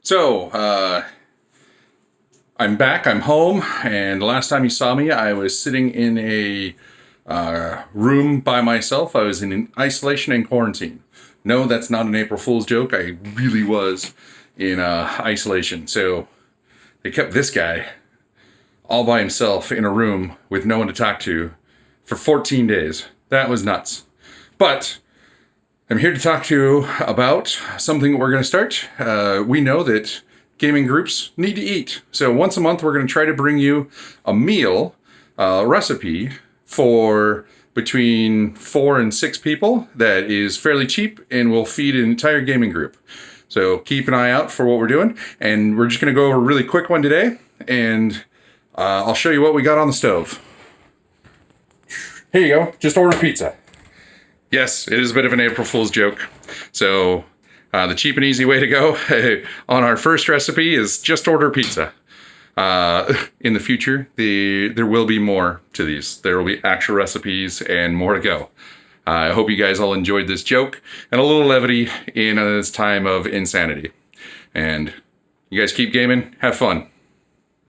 So, I'm back, I'm home, and last time you saw me, I was sitting in a room by myself. I was in isolation and quarantine. No, that's not an April Fool's joke. I really was in isolation. So, they kept this guy all by himself in a room with no one to talk to for 14 days. That was nuts. But I'm here to talk to you about something that we're going to start. We know that gaming groups need to eat. So once a month, we're going to try to bring you a meal, recipe for between 4 and 6 people that is fairly cheap and will feed an entire gaming group. So keep an eye out for what we're doing. And we're just going to go over a really quick one today. And I'll show you what we got on the stove. Here you go. Just order pizza. Yes, it is a bit of an April Fool's joke. So the cheap and easy way to go on our first recipe is just order pizza. In the future, there will be more to these. There will be actual recipes and more to go. I hope you guys all enjoyed this joke and a little levity in this time of insanity. And you guys keep gaming. Have fun.